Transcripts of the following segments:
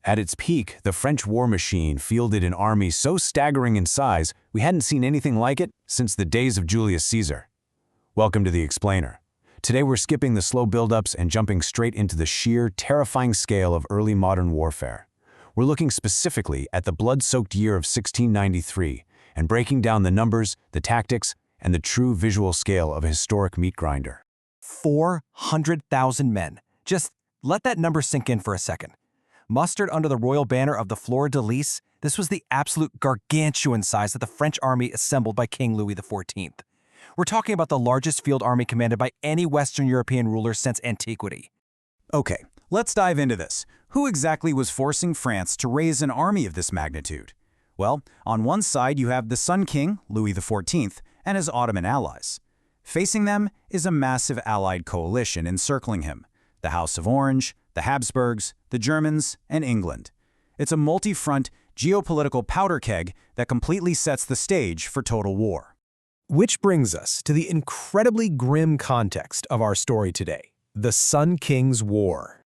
At its peak, the French war machine fielded an army so staggering in size we hadn't seen anything like it since the days of Julius Caesar. Welcome to The Explainer. Today we're skipping the slow buildups and jumping straight into the sheer, terrifying scale of early modern warfare. We're looking specifically at the blood-soaked year of 1693 and breaking down the numbers, the tactics, and the true visual scale of a historic meat grinder. 400,000 men. Just let that number sink in for a second. Mustered under the royal banner of the Fleur-de-Lis, this was the absolute gargantuan size that the French army assembled by King Louis XIV. We're talking about the largest field army commanded by any Western European ruler since antiquity. Okay, let's dive into this. Who exactly was forcing France to raise an army of this magnitude? Well, on one side you have the Sun King, Louis XIV, and his Ottoman allies. Facing them is a massive allied coalition encircling him: the House of Orange, the Habsburgs, the Germans, and England. It's a multi-front geopolitical powder keg that completely sets the stage for total war. Which brings us to the incredibly grim context of our story today: the Sun King's War.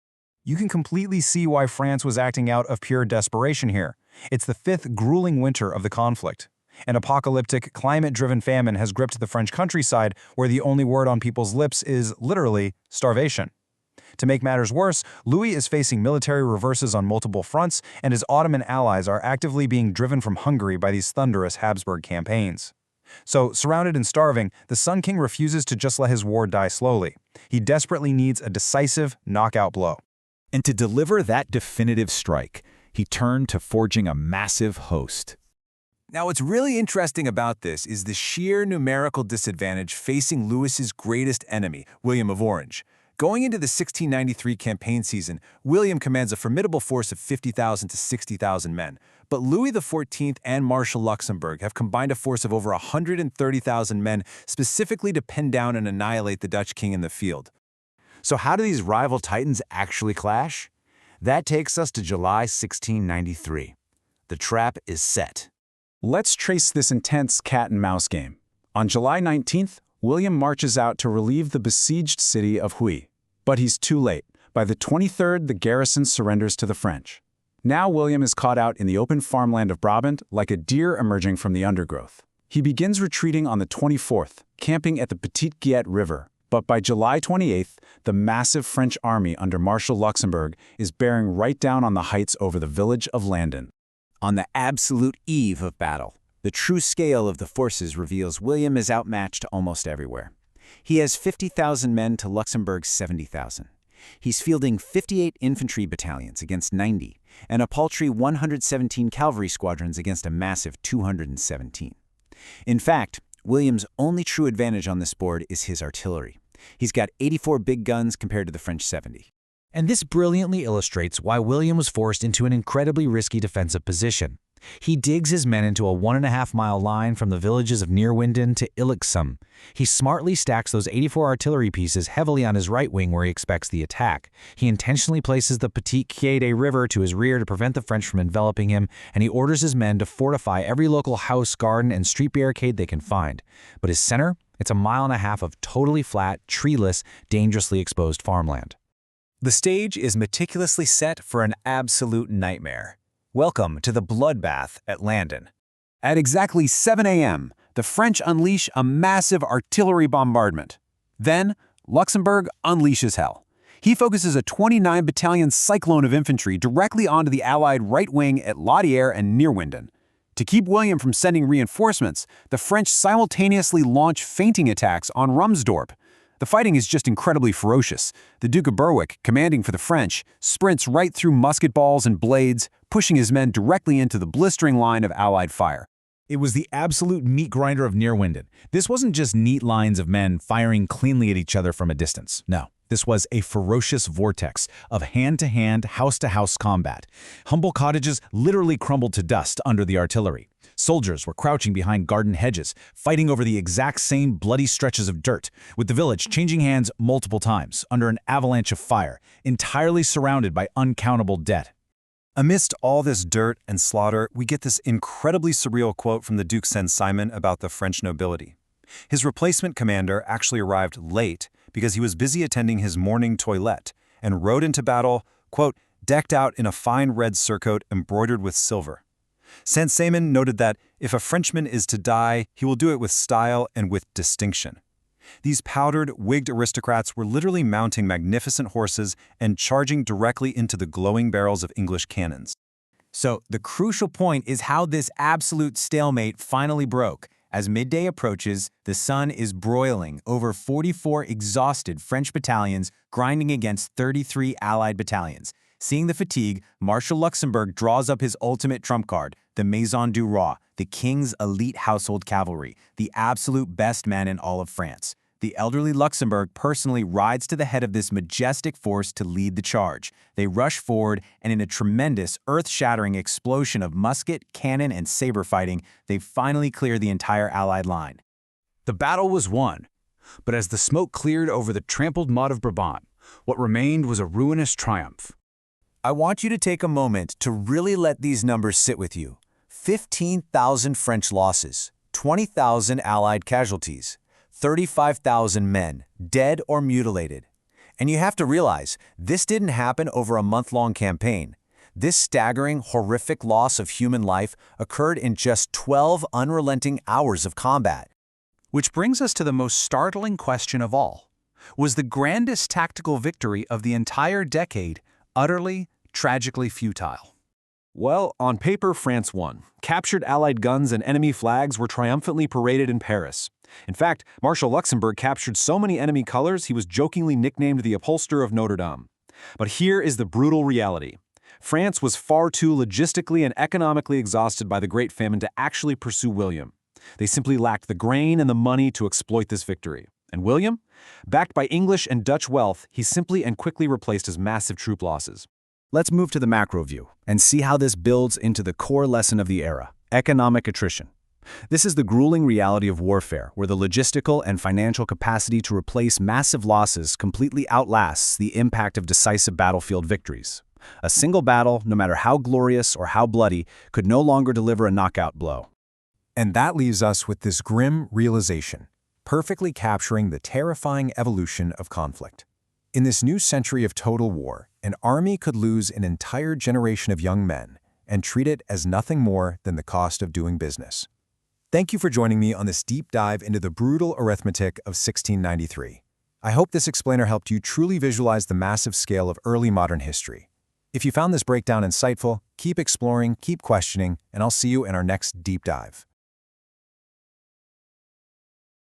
You can completely see why France was acting out of pure desperation here. It's the fifth grueling winter of the conflict. An apocalyptic, climate-driven famine has gripped the French countryside, where the only word on people's lips is literally starvation. To make matters worse, Louis is facing military reverses on multiple fronts, and his Ottoman allies are actively being driven from Hungary by these thunderous Habsburg campaigns. So, surrounded and starving, the Sun King refuses to just let his war die slowly. He desperately needs a decisive, knockout blow. And to deliver that definitive strike, he turned to forging a massive host. Now, what's really interesting about this is the sheer numerical disadvantage facing Louis's greatest enemy, William of Orange. Going into the 1693 campaign season, William commands a formidable force of 50,000 to 60,000 men. But Louis XIV and Marshal Luxembourg have combined a force of over 130,000 men specifically to pin down and annihilate the Dutch king in the field. So how do these rival titans actually clash? That takes us to July 1693. The trap is set. Let's trace this intense cat-and-mouse game. On July 19th, William marches out to relieve the besieged city of Huy. But he's too late. By the 23rd, the garrison surrenders to the French. Now William is caught out in the open farmland of Brabant like a deer emerging from the undergrowth. He begins retreating on the 24th, camping at the Petite Guiette River. But by July 28th, the massive French army under Marshal Luxembourg is bearing right down on the heights over the village of Landen. On the absolute eve of battle, the true scale of the forces reveals William is outmatched almost everywhere. He has 50,000 men to Luxembourg's 70,000. He's fielding 58 infantry battalions against 90, and a paltry 117 cavalry squadrons against a massive 217. In fact, William's only true advantage on this board is his artillery. He's got 84 big guns compared to the French 70. And this brilliantly illustrates why William was forced into an incredibly risky defensive position. He digs his men into a 1.5-mile line from the villages of Neerwinden to Ilixum. He smartly stacks those 84 artillery pieces heavily on his right wing where he expects the attack. He intentionally places the Petite Guiette River to his rear to prevent the French from enveloping him, and he orders his men to fortify every local house, garden, and street barricade they can find. But his center? It's a 1.5 miles of totally flat, treeless, dangerously exposed farmland. The stage is meticulously set for an absolute nightmare. Welcome to the bloodbath at Landen. At exactly 7 a.m., the French unleash a massive artillery bombardment. Then, Luxembourg unleashes hell. He focuses a 29-battalion cyclone of infantry directly onto the Allied right wing at Laudière and Neerwinden. To keep William from sending reinforcements, the French simultaneously launch feinting attacks on Rumsdorp. The fighting is just incredibly ferocious. The Duke of Berwick, commanding for the French, sprints right through musket balls and blades, pushing his men directly into the blistering line of Allied fire. It was the absolute meat grinder of Neerwinden. This wasn't just neat lines of men firing cleanly at each other from a distance. No, this was a ferocious vortex of hand-to-hand, house-to-house combat. Humble cottages literally crumbled to dust under the artillery. Soldiers were crouching behind garden hedges, fighting over the exact same bloody stretches of dirt, with the village changing hands multiple times under an avalanche of fire, entirely surrounded by uncountable dead. Amidst all this dirt and slaughter, we get this incredibly surreal quote from the Duke Saint-Simon about the French nobility. His replacement commander actually arrived late because he was busy attending his morning toilette and rode into battle, quote, decked out in a fine red surcoat embroidered with silver. Saint-Simon noted that if a Frenchman is to die, he will do it with style and with distinction. These powdered, wigged aristocrats were literally mounting magnificent horses and charging directly into the glowing barrels of English cannons. So the crucial point is how this absolute stalemate finally broke. As midday approaches, the sun is broiling over 44 exhausted French battalions grinding against 33 Allied battalions. Seeing the fatigue, Marshal Luxembourg draws up his ultimate trump card, the Maison du Roi, the king's elite household cavalry, the absolute best men in all of France. The elderly Luxembourg personally rides to the head of this majestic force to lead the charge. They rush forward, and in a tremendous, earth-shattering explosion of musket, cannon, and saber fighting, they finally clear the entire Allied line. The battle was won, but as the smoke cleared over the trampled mud of Brabant, what remained was a ruinous triumph. I want you to take a moment to really let these numbers sit with you. 15,000 French losses, 20,000 Allied casualties, 35,000 men, dead or mutilated. And you have to realize, this didn't happen over a month-long campaign. This staggering, horrific loss of human life occurred in just 12 unrelenting hours of combat. Which brings us to the most startling question of all. Was the grandest tactical victory of the entire decade utterly, tragically futile? Well, on paper, France won. Captured Allied guns and enemy flags were triumphantly paraded in Paris. In fact, Marshal Luxembourg captured so many enemy colors he was jokingly nicknamed the upholsterer of Notre Dame. But here is the brutal reality. France was far too logistically and economically exhausted by the Great Famine to actually pursue William. They simply lacked the grain and the money to exploit this victory. And William? Backed by English and Dutch wealth, he simply and quickly replaced his massive troop losses. Let's move to the macro view and see how this builds into the core lesson of the era: economic attrition. This is the grueling reality of warfare, where the logistical and financial capacity to replace massive losses completely outlasts the impact of decisive battlefield victories. A single battle, no matter how glorious or how bloody, could no longer deliver a knockout blow. And that leaves us with this grim realization, perfectly capturing the terrifying evolution of conflict. In this new century of total war, an army could lose an entire generation of young men and treat it as nothing more than the cost of doing business. Thank you for joining me on this deep dive into the brutal arithmetic of 1693. I hope this explainer helped you truly visualize the massive scale of early modern history. If you found this breakdown insightful, keep exploring, keep questioning, and I'll see you in our next deep dive.